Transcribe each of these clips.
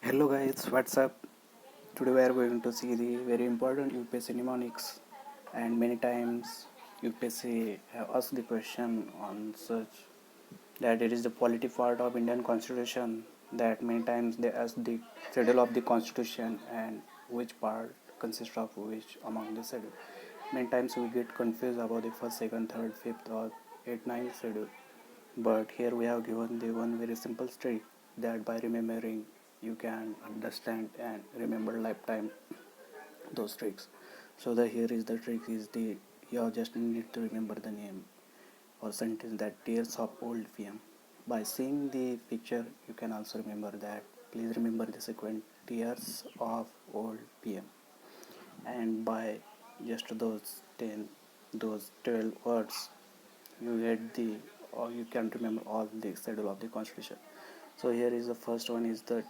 Hello guys, what's up? Today we are going to see the very important UPSC mnemonics, and many times UPSC have asked the question on such that it is the polity part of Indian Constitution, that many times they ask the schedule of the Constitution and which part consists of which among the schedule. Many times we get confused about the first, second, third, fifth or 8th, 9th schedule. But here we have given the one very simple trick that by remembering you can understand and remember lifetime those tricks. So the here is the trick is the you just need to remember the name or sentence that tears of old PM. By seeing the picture you can also remember that. Please remember the sequence tears of old PM, and by just those 12 words you get the or you can remember all the schedule of the Constitution. So here is the first one is the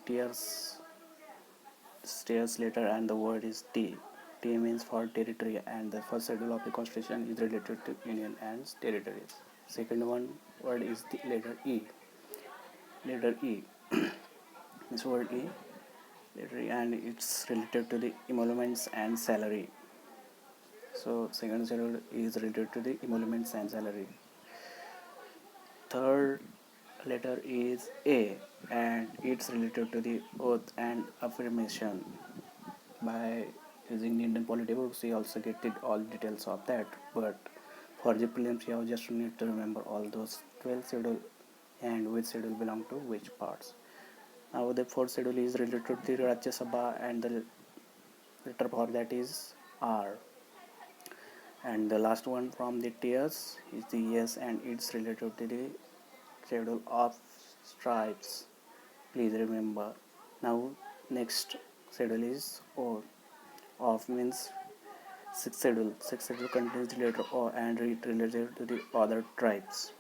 stairs letter, and the word is T. T means for territory, and the first schedule of the Constitution is related to Union and territories. Second one word is the letter E. Letter E. This word E, letter E, and it's related to the emoluments and salary. So second schedule is related to the emoluments and salary. Third letter is A, and it's related to the oath and affirmation. By using the Indian polity books, you also get all details of that. But for the prelims, you just need to remember all those 12 schedule and which schedule belong to which parts. Now the fourth schedule is related to the Rajya Sabha, and the letter for that is R. And the last one from the tiers is the S, and it's related to the schedule of stripes. Please remember. Now next schedule is O. Of means sixth schedule. Sixth schedule contains the letter O and it related to the other tribes.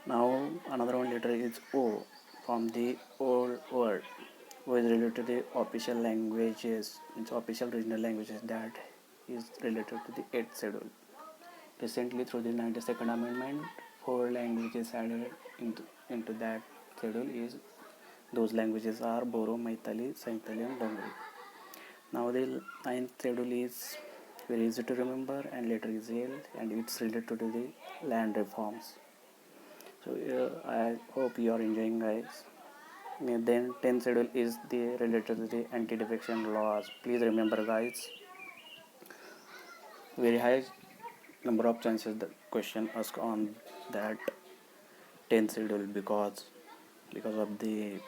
Now another one letter is O from the old word, which is related to the official languages, it's official regional languages, that is related to the 8th schedule. Recently, through the 92nd Amendment, 4 languages added into that schedule. Is those languages are Boro, Maithili, Saintali, and Dongri. Now the 9th schedule is very easy to remember, and later is L, and it's related to the land reforms. So I hope you are enjoying, guys. Then 10th schedule is the related to the anti-defection laws. Please remember, guys, very high number of chances the question asked on that 10th schedule because of the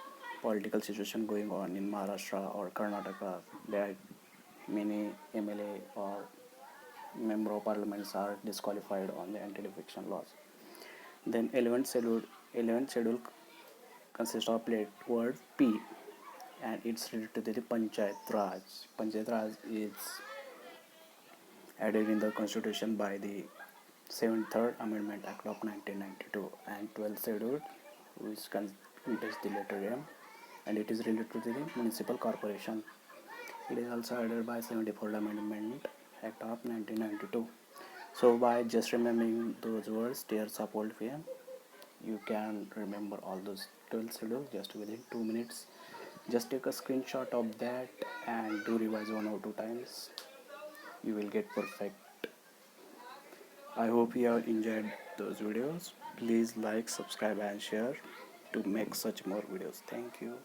political situation going on in Maharashtra or Karnataka, that many MLA or member of parliaments are disqualified on the anti-defection laws. Then 11th schedule consists of word P, and it's related to the Panchayat Raj. Panchayat Raj is added in the constitution by the 73rd Amendment Act of 1992, and 12th schedule which contains the letter M, and it is related to the municipal corporation. It is also added by 74th Amendment Act of 1992. So by just remembering those words, tears of old PM, you can remember all those 12 schedules just within 2 minutes. Just take a screenshot of that and do revise 1 or 2 times. You will get perfect. I hope you have enjoyed those videos. Please like, subscribe and share to make such more videos. Thank you.